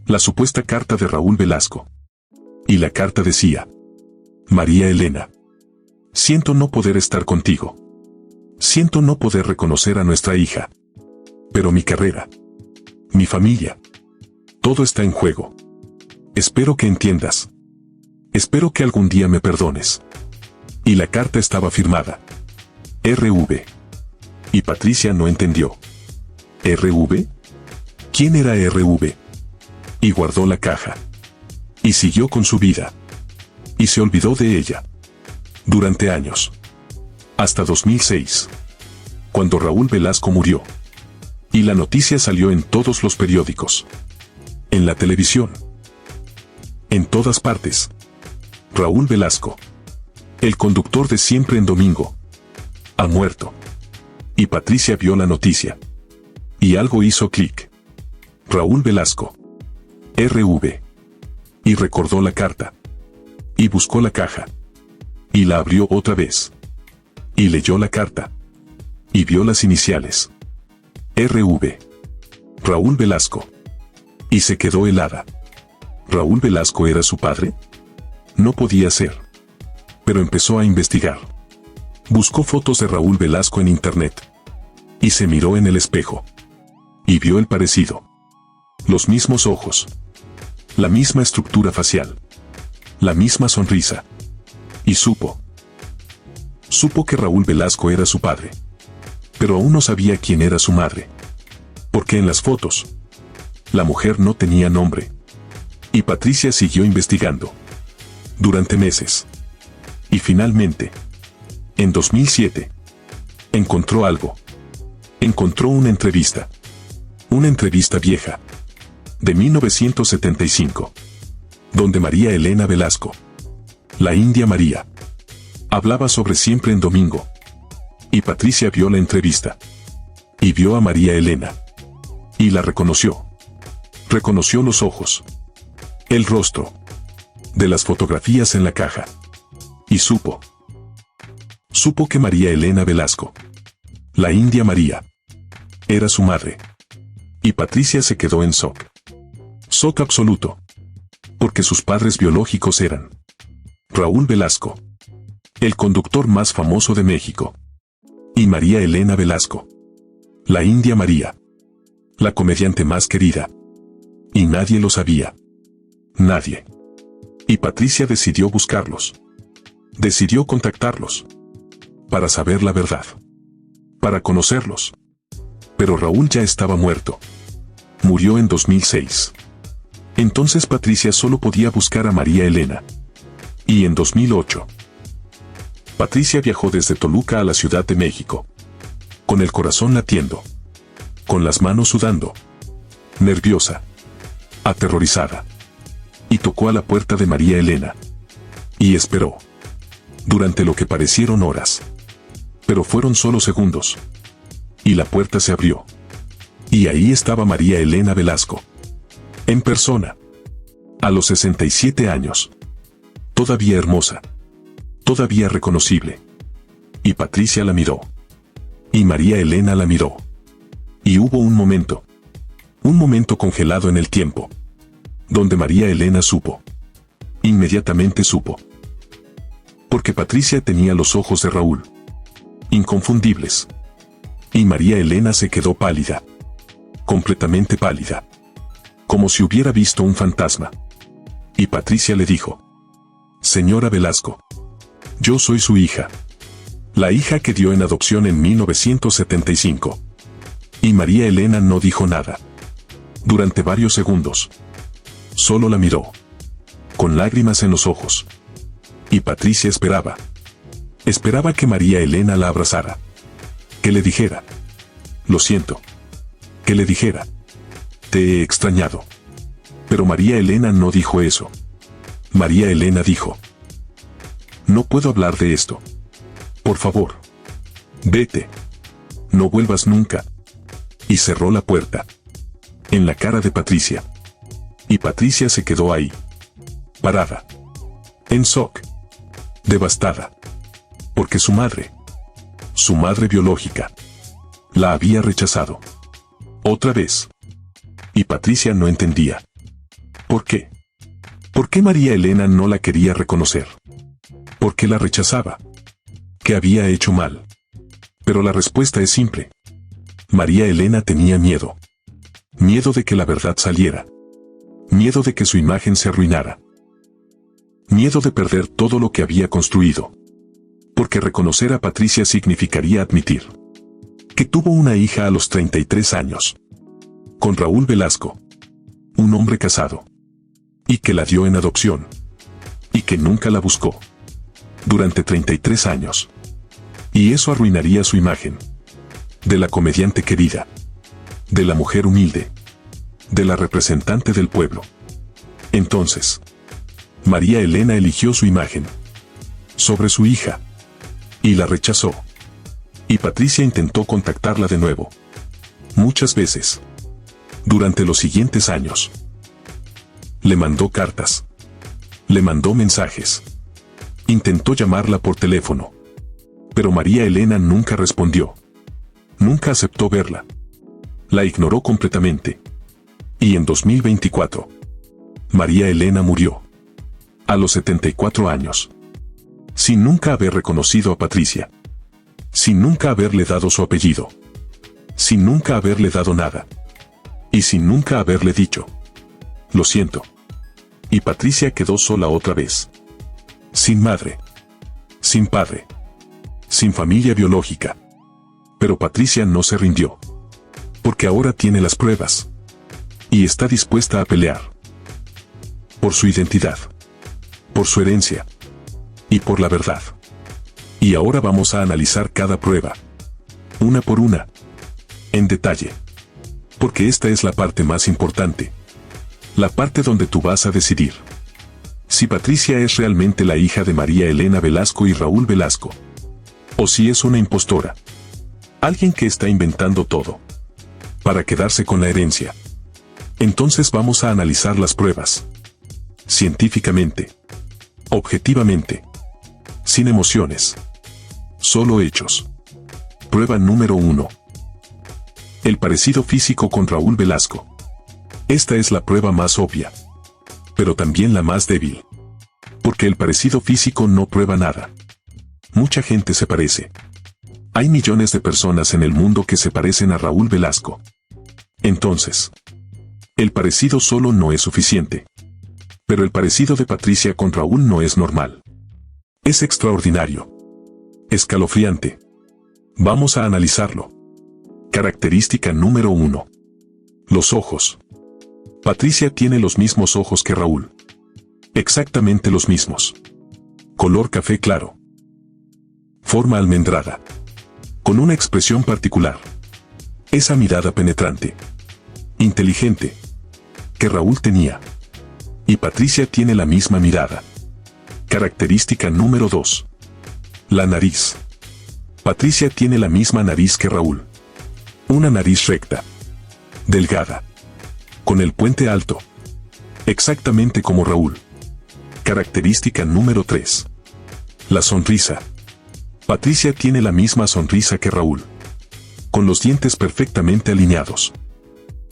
La supuesta carta de Raúl Velasco. Y la carta decía: María Elena. Siento no poder estar contigo. Siento no poder reconocer a nuestra hija. Pero mi carrera. Mi familia. Todo está en juego. Espero que entiendas. Espero que algún día me perdones. Y la carta estaba firmada. RV. Y Patricia no entendió. ¿RV? ¿Quién era RV? Y guardó la caja. Y siguió con su vida. Y se olvidó de ella. Durante años. Hasta 2006. Cuando Raúl Velasco murió. Y la noticia salió en todos los periódicos. En la televisión. En todas partes. Raúl Velasco. El conductor de Siempre en Domingo. Ha muerto. Y Patricia vio la noticia. Y algo hizo clic. Raúl Velasco. RV. Y recordó la carta. Y buscó la caja. Y la abrió otra vez. Y leyó la carta. Y vio las iniciales. RV. Raúl Velasco. Y se quedó helada. ¿Raúl Velasco era su padre? No podía ser. Pero empezó a investigar. Buscó fotos de Raúl Velasco en internet. Y se miró en el espejo. Y vio el parecido. Los mismos ojos. La misma estructura facial. La misma sonrisa. Y supo. Supo que Raúl Velasco era su padre. Pero aún no sabía quién era su madre. Porque en las fotos, la mujer no tenía nombre. Y Patricia siguió investigando. Durante meses. Y finalmente, en 2007, encontró algo. Encontró una entrevista. Una entrevista vieja. De 1975. Donde María Elena Velasco, la India María, hablaba sobre Siempre en Domingo. Y Patricia vio la entrevista. Y vio a María Elena. Y la reconoció. Reconoció los ojos. El rostro. De las fotografías en la caja. Y supo. Supo que María Elena Velasco, la India María, era su madre. Y Patricia se quedó en shock. Shock absoluto. Porque sus padres biológicos eran Raúl Velasco, el conductor más famoso de México. Y María Elena Velasco, la India María, la comediante más querida. Y nadie lo sabía. Nadie. Y Patricia decidió buscarlos. Decidió contactarlos. Para saber la verdad. Para conocerlos. Pero Raúl ya estaba muerto. Murió en 2006. Entonces Patricia solo podía buscar a María Elena. Y en 2008. Patricia viajó desde Toluca a la Ciudad de México. Con el corazón latiendo. Con las manos sudando. Nerviosa. Aterrorizada. Y tocó a la puerta de María Elena. Y esperó. Durante lo que parecieron horas. Pero fueron solo segundos. Y la puerta se abrió. Y ahí estaba María Elena Velasco. En persona. A los 67 años. Todavía hermosa. Todavía reconocible. Y Patricia la miró. Y María Elena la miró. Y hubo un momento congelado en el tiempo, donde María Elena supo. Inmediatamente supo. Porque Patricia tenía los ojos de Raúl, inconfundibles. Y María Elena se quedó pálida. Completamente pálida. Como si hubiera visto un fantasma. Y Patricia le dijo: Señora Velasco, yo soy su hija. La hija que dio en adopción en 1975. Y María Elena no dijo nada. Durante varios segundos. Solo la miró. Con lágrimas en los ojos. Y Patricia esperaba. Esperaba que María Elena la abrazara. Que le dijera: Lo siento. Que le dijera: Te he extrañado. Pero María Elena no dijo eso. María Elena dijo: No puedo hablar de esto. Por favor. Vete. No vuelvas nunca. Y cerró la puerta. En la cara de Patricia. Y Patricia se quedó ahí. Parada. En shock. Devastada. Porque su madre biológica, la había rechazado. Otra vez. Y Patricia no entendía. ¿Por qué? ¿Por qué María Elena no la quería reconocer? ¿Por qué la rechazaba? ¿Qué había hecho mal? Pero la respuesta es simple. María Elena tenía miedo. Miedo de que la verdad saliera. Miedo de que su imagen se arruinara. Miedo de perder todo lo que había construido. Porque reconocer a Patricia significaría admitir que tuvo una hija a los 33 años. Con Raúl Velasco. Un hombre casado. Y que la dio en adopción. Y que nunca la buscó. Durante 33 años. Y eso arruinaría su imagen. De la comediante querida. De la mujer humilde. De la representante del pueblo. Entonces, María Elena eligió su imagen sobre su hija. Y la rechazó. Y Patricia intentó contactarla de nuevo. Muchas veces. Durante los siguientes años. Le mandó cartas. Le mandó mensajes. Intentó llamarla por teléfono. Pero María Elena nunca respondió. Nunca aceptó verla. La ignoró completamente. Y en 2024, María Elena murió. A los 74 años. Sin nunca haber reconocido a Patricia. Sin nunca haberle dado su apellido. Sin nunca haberle dado nada. Y sin nunca haberle dicho: Lo siento. Y Patricia quedó sola otra vez. Sin madre. Sin padre. Sin familia biológica. Pero Patricia no se rindió. Porque ahora tiene las pruebas. Y está dispuesta a pelear. Por su identidad. Por su herencia. Y por la verdad. Y ahora vamos a analizar cada prueba. Una por una. En detalle. Porque esta es la parte más importante. La parte donde tú vas a decidir si Patricia es realmente la hija de María Elena Velasco y Raúl Velasco. O si es una impostora. Alguien que está inventando todo. Para quedarse con la herencia. Entonces vamos a analizar las pruebas. Científicamente. Objetivamente. Sin emociones. Solo hechos. Prueba número 1. El parecido físico con Raúl Velasco. Esta es la prueba más obvia. Pero también la más débil. Porque el parecido físico no prueba nada. Mucha gente se parece. Hay millones de personas en el mundo que se parecen a Raúl Velasco. Entonces, el parecido solo no es suficiente. Pero el parecido de Patricia con Raúl no es normal. Es extraordinario. Escalofriante. Vamos a analizarlo. Característica número 1. Los ojos. Patricia tiene los mismos ojos que Raúl. Exactamente los mismos. Color café claro. Forma almendrada. Con una expresión particular. Esa mirada penetrante. Inteligente. Que Raúl tenía. Y Patricia tiene la misma mirada. Característica número 2. La nariz. Patricia tiene la misma nariz que Raúl. Una nariz recta. Delgada. Con el puente alto. Exactamente como Raúl. Característica número 3. La sonrisa. Patricia tiene la misma sonrisa que Raúl. con los dientes perfectamente alineados.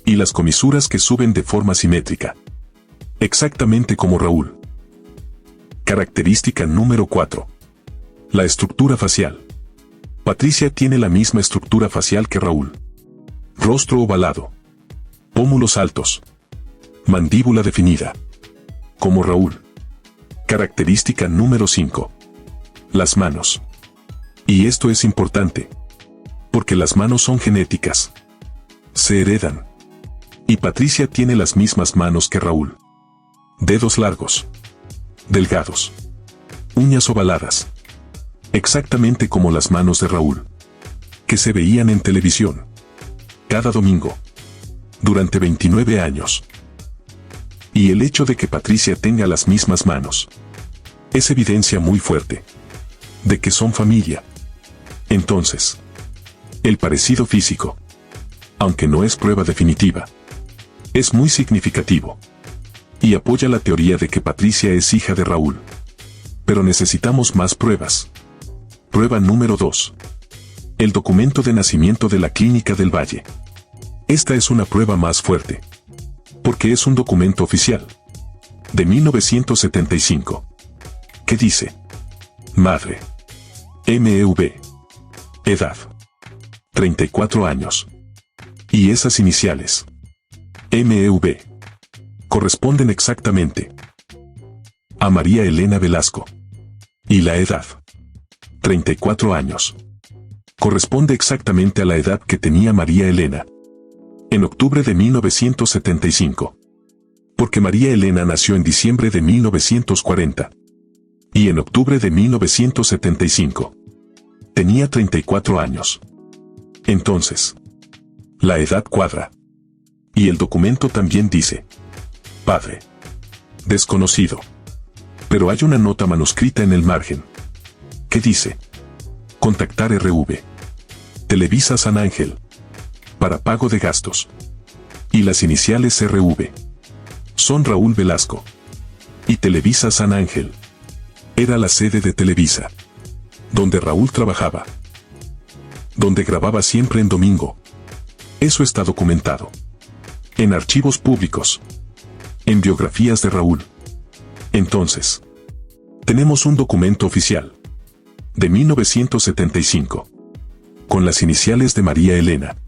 Y las comisuras que suben de forma simétrica. Exactamente como Raúl. Característica número 4. La estructura facial. Patricia tiene la misma estructura facial que Raúl. Rostro ovalado. Pómulos altos. Mandíbula definida. Como Raúl. Característica número 5. Las manos. Y esto es importante. Porque las manos son genéticas. Se heredan. Y Patricia tiene las mismas manos que Raúl. Dedos largos. Delgados. Uñas ovaladas. Exactamente como las manos de Raúl. Que se veían en televisión. Cada domingo. Durante 29 años. Y el hecho de que Patricia tenga las mismas manos. Es evidencia muy fuerte. De que son familia. Entonces. El parecido físico. Aunque no es prueba definitiva. Es muy significativo. Y apoya la teoría de que Patricia es hija de Raúl. Pero necesitamos más pruebas. Prueba número 2. El documento de nacimiento de la Clínica del Valle. Esta es una prueba más fuerte. Porque es un documento oficial. De 1975. Que dice. Madre. MeV. Edad. 34 años. Y esas iniciales. MeV. Corresponden exactamente a María Elena Velasco. Y la edad. 34 años. Corresponde exactamente a la edad que tenía María Elena. En octubre de 1975. Porque María Elena nació en diciembre de 1940. Y en octubre de 1975. Tenía 34 años. Entonces. La edad cuadra. Y el documento también dice. Padre. Desconocido. Pero hay una nota manuscrita en el margen. Que dice. Contactar RV. Televisa San Ángel. Para pago de gastos. Y las iniciales RV. Son Raúl Velasco. Y Televisa San Ángel. Era la sede de Televisa. Donde Raúl trabajaba. Donde grababa siempre en domingo. Eso está documentado. En archivos públicos. En biografías de Raúl. Entonces. Tenemos un documento oficial. De 1975. Con las iniciales de María Elena.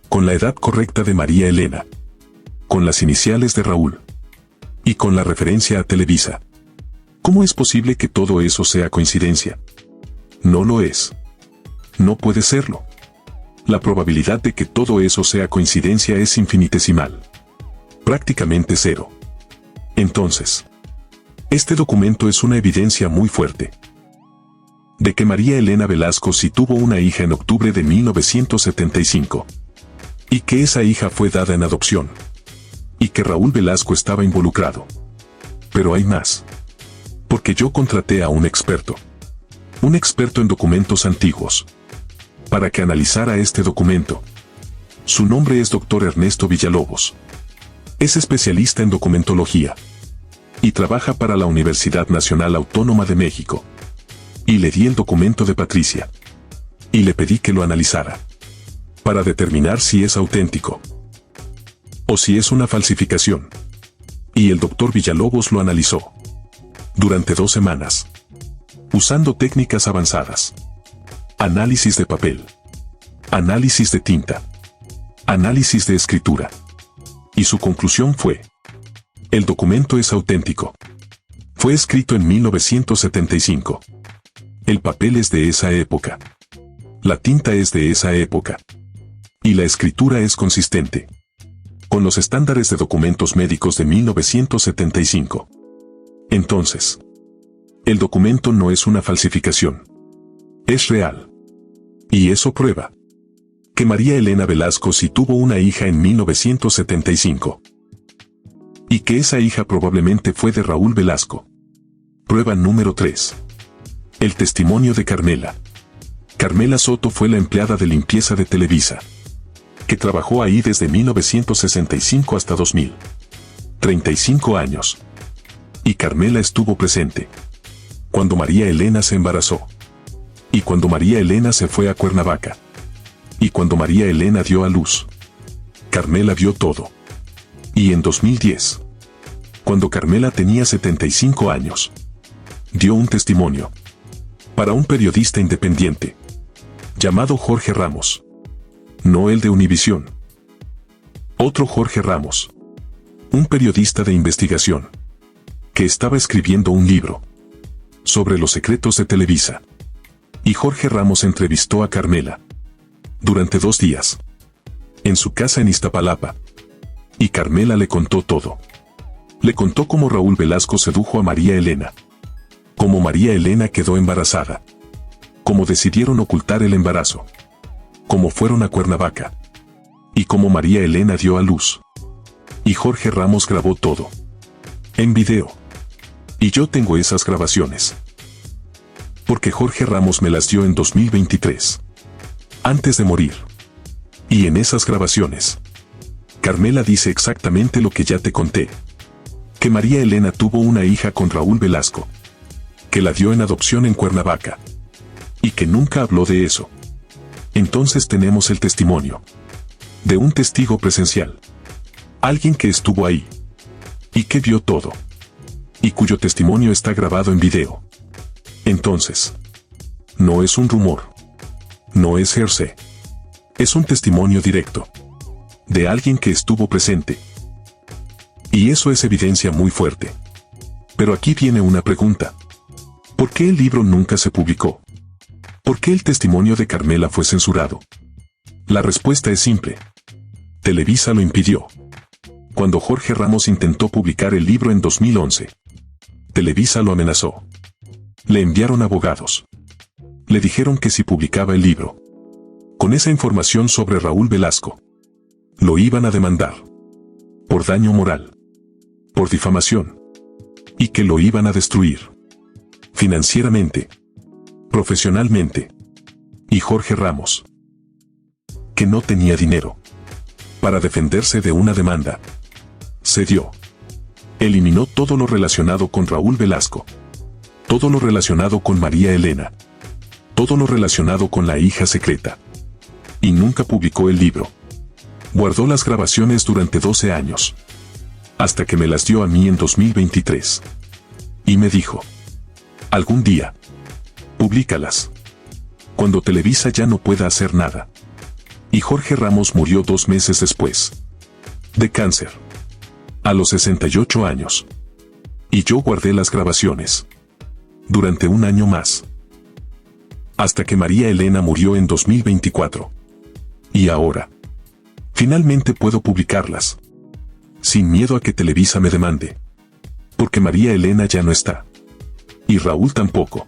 Con la edad correcta de María Elena. Con las iniciales de Raúl. Y con la referencia a Televisa. ¿Cómo es posible que todo eso sea coincidencia? No lo es. No puede serlo. La probabilidad de que todo eso sea coincidencia es infinitesimal. Prácticamente cero. Entonces, este documento es una evidencia muy fuerte. De que María Elena Velasco sí tuvo una hija en octubre de 1975. Y que esa hija fue dada en adopción. Y que Raúl Velasco estaba involucrado. Pero hay más. Porque yo contraté a un experto. Un experto en documentos antiguos. Para que analizara este documento. Su nombre es Dr. Ernesto Villalobos. Es especialista en documentología. Y trabaja para la Universidad Nacional Autónoma de México. Y le di el documento de Patricia. Y le pedí que lo analizara. Para determinar si es auténtico. O si es una falsificación. Y el Dr. Villalobos lo analizó. Durante 2 semanas. Usando técnicas avanzadas. Análisis de papel. Análisis de tinta. Análisis de escritura. Y su conclusión fue. El documento es auténtico. Fue escrito en 1975. El papel es de esa época. La tinta es de esa época. Y la escritura es consistente. Con los estándares de documentos médicos de 1975. Entonces. El documento no es una falsificación. Es real. Y eso prueba. Que María Elena Velasco sí tuvo una hija en 1975. Y que esa hija probablemente fue de Raúl Velasco. Prueba número 3. El testimonio de Carmela. Carmela Soto fue la empleada de limpieza de Televisa. Que trabajó ahí desde 1965 hasta 2000. 35 años. Y Carmela estuvo presente. Cuando María Elena se embarazó. Y cuando María Elena se fue a Cuernavaca. Y cuando María Elena dio a luz, Carmela vio todo. Y en 2010, cuando Carmela tenía 75 años, dio un testimonio para un periodista independiente llamado Jorge Ramos. No el de Univisión. Otro Jorge Ramos, un periodista de investigación, que estaba escribiendo un libro sobre los secretos de Televisa. Y Jorge Ramos entrevistó a Carmela durante 2 días en su casa en Iztapalapa. Y Carmela le contó todo. Le contó cómo Raúl Velasco sedujo a María Elena, cómo María Elena quedó embarazada, cómo decidieron ocultar el embarazo, cómo fueron a Cuernavaca, y cómo María Elena dio a luz. Y Jorge Ramos grabó todo en video. Y yo tengo esas grabaciones, porque Jorge Ramos me las dio en 2023, antes de morir. Y en esas grabaciones, Carmela dice exactamente lo que ya te conté: que María Elena tuvo una hija con Raúl Velasco, que la dio en adopción en Cuernavaca, y que nunca habló de eso. Entonces tenemos el testimonio de un testigo presencial, alguien que estuvo ahí y que vio todo, y cuyo testimonio está grabado en video. Entonces, no es un rumor, no es hearsay, es un testimonio directo de alguien que estuvo presente. Y eso es evidencia muy fuerte. Pero aquí viene una pregunta: ¿por qué el libro nunca se publicó? ¿Por qué el testimonio de Carmela fue censurado? La respuesta es simple: Televisa lo impidió. Cuando Jorge Ramos intentó publicar el libro en 2011, Televisa lo amenazó. Le enviaron abogados. Le dijeron que si publicaba el libro con esa información sobre Raúl Velasco, lo iban a demandar por daño moral, por difamación, y que lo iban a destruir financieramente, profesionalmente. Y Jorge Ramos, que no tenía dinero para defenderse de una demanda, cedió. Eliminó todo lo relacionado con Raúl Velasco, todo lo relacionado con María Elena, todo lo relacionado con la hija secreta. Y nunca publicó el libro. Guardó las grabaciones durante 12 años, hasta que me las dio a mí en 2023. Y me dijo: algún día, públicalas, cuando Televisa ya no pueda hacer nada. Y Jorge Ramos murió 2 meses después, de cáncer, a los 68 años. Y yo guardé las grabaciones durante 1 año más, hasta que María Elena murió en 2024. Y ahora, finalmente puedo publicarlas, sin miedo a que Televisa me demande, porque María Elena ya no está, y Raúl tampoco,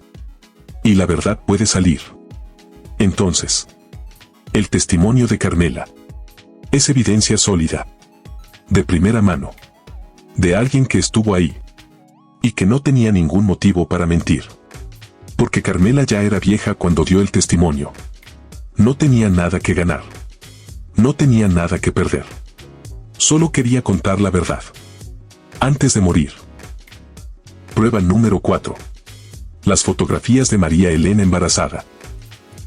y la verdad puede salir. Entonces, el testimonio de Carmela es evidencia sólida, de primera mano, de alguien que estuvo ahí, y que no tenía ningún motivo para mentir. Porque Carmela ya era vieja cuando dio el testimonio. No tenía nada que ganar. No tenía nada que perder. Solo quería contar la verdad, antes de morir. Prueba número 4. Las fotografías de María Elena embarazada.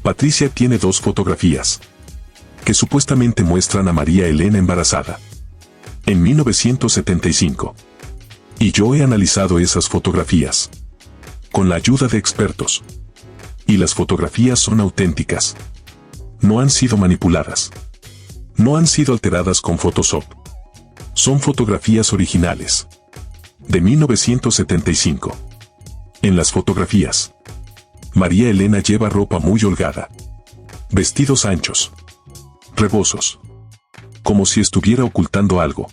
Patricia tiene 2 fotografías que supuestamente muestran a María Elena embarazada en 1975. Y yo he analizado esas fotografías con la ayuda de expertos. Y las fotografías son auténticas. No han sido manipuladas. No han sido alteradas con Photoshop. Son fotografías originales, de 1975. En las fotografías, María Elena lleva ropa muy holgada, vestidos anchos, rebosos, como si estuviera ocultando algo.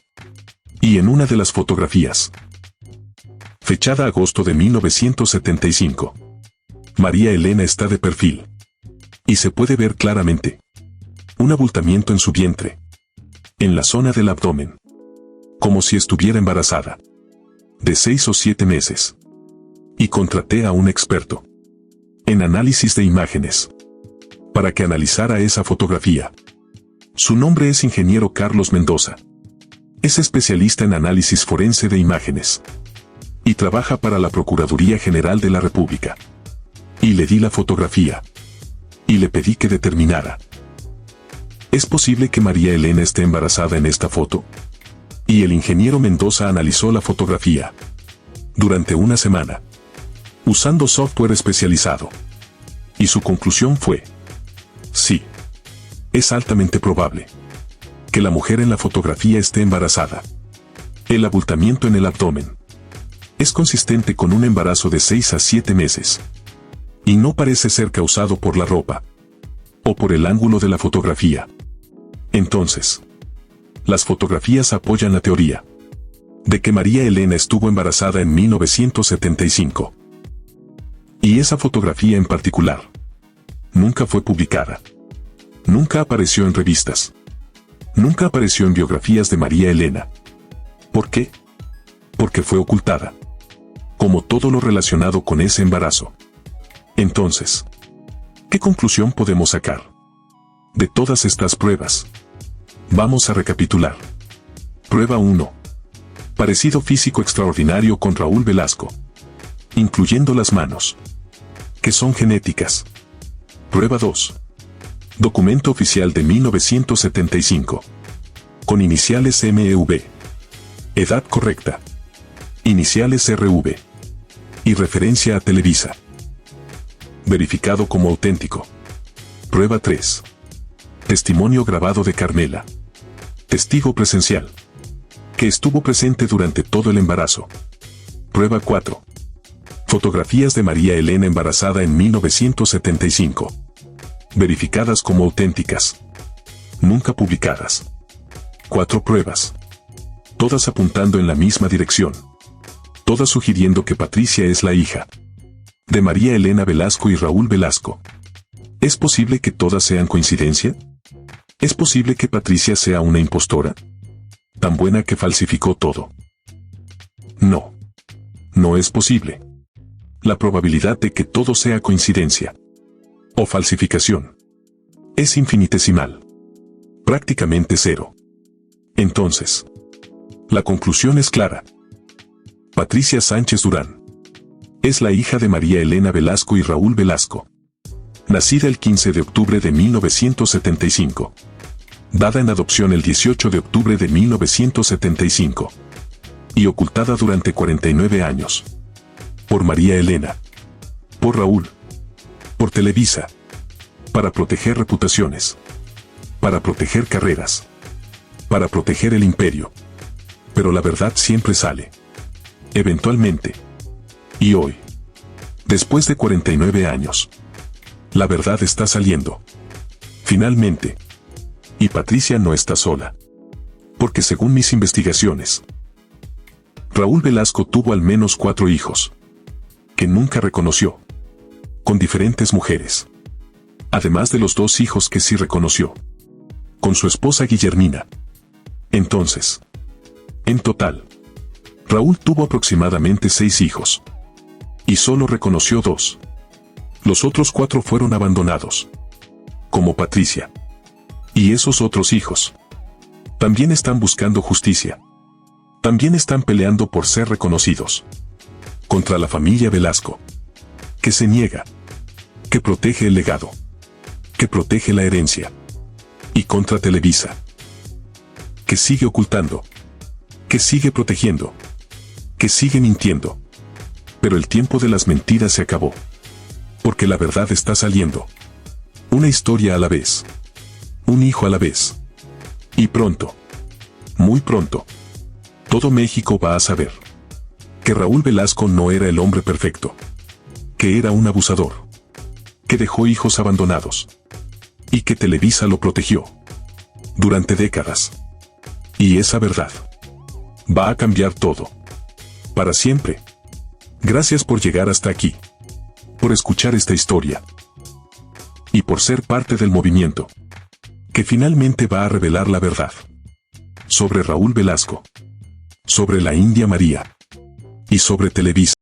Y en una de las fotografías, fechada agosto de 1975, María Elena está de perfil. Y se puede ver claramente un abultamiento en su vientre, en la zona del abdomen, como si estuviera embarazada, de 6 o 7 meses. Y contraté a un experto en análisis de imágenes para que analizara esa fotografía. Su nombre es ingeniero Carlos Mendoza. Es especialista en análisis forense de imágenes y trabaja para la Procuraduría General de la República. Y le di la fotografía y le pedí que determinara ¿Es posible que María Elena esté embarazada en esta foto? Y el ingeniero Mendoza analizó la fotografía durante una semana, usando software especializado. Y su conclusión fue: sí, es altamente probable que la mujer en la fotografía esté embarazada. El abultamiento en el abdomen es consistente con un embarazo de 6 a 7 meses. Y no parece ser causado por la ropa o por el ángulo de la fotografía. Entonces, las fotografías apoyan la teoría de que María Elena estuvo embarazada en 1975. Y esa fotografía en particular nunca fue publicada. Nunca apareció en revistas. Nunca apareció en biografías de María Elena. ¿Por qué? Porque fue ocultada, como todo lo relacionado con ese embarazo. Entonces, ¿qué conclusión podemos sacar de todas estas pruebas? Vamos a recapitular. Prueba 1. Parecido físico extraordinario con Raúl Velasco, incluyendo las manos, que son genéticas. Prueba 2. Documento oficial de 1975, con iniciales MEV, edad correcta, iniciales RV, y referencia a Televisa. Verificado como auténtico. Prueba 3. Testimonio grabado de Carmela, testigo presencial, que estuvo presente durante todo el embarazo. Prueba 4. Fotografías de María Elena embarazada en 1975. Verificadas como auténticas. Nunca publicadas. 4 pruebas. Todas apuntando en la misma dirección. Todas sugiriendo que Patricia es la hija de María Elena Velasco y Raúl Velasco. ¿Es posible que todas sean coincidencia? ¿Es posible que Patricia sea una impostora? ¿Tan buena que falsificó todo? No. No es posible. La probabilidad de que todo sea coincidencia o falsificación es infinitesimal. Prácticamente cero. Entonces, la conclusión es clara. Patricia Sánchez Durán es la hija de María Elena Velasco y Raúl Velasco, nacida el 15 de octubre de 1975, dada en adopción el 18 de octubre de 1975, y ocultada durante 49 años. Por María Elena, por Raúl, por Televisa, para proteger reputaciones, para proteger carreras, para proteger el imperio. Pero la verdad siempre sale. Eventualmente. Y hoy, después de 49 años, la verdad está saliendo. Finalmente. Y Patricia no está sola. Porque según mis investigaciones, Raúl Velasco tuvo al menos 4 hijos, que nunca reconoció, con diferentes mujeres. Además de los 2 hijos que sí reconoció, con su esposa Guillermina. Entonces, en total, Raúl tuvo aproximadamente 6 hijos. Y solo reconoció 2. Los otros 4 fueron abandonados. Como Patricia. Y esos otros hijos también están buscando justicia. También están peleando por ser reconocidos. Contra la familia Velasco, que se niega, que protege el legado, que protege la herencia. Y contra Televisa, que sigue ocultando, que sigue protegiendo, que sigue mintiendo. Pero el tiempo de las mentiras se acabó. Porque la verdad está saliendo. Una historia a la vez. Un hijo a la vez. Y pronto, muy pronto, todo México va a saber que Raúl Velasco no era el hombre perfecto. Que era un abusador. Que dejó hijos abandonados. Y que Televisa lo protegió. Durante décadas. Y esa verdad va a cambiar todo. Para siempre. Gracias por llegar hasta aquí. Por escuchar esta historia. Y por ser parte del movimiento que finalmente va a revelar la verdad sobre Raúl Velasco, sobre la India María y sobre Televisa.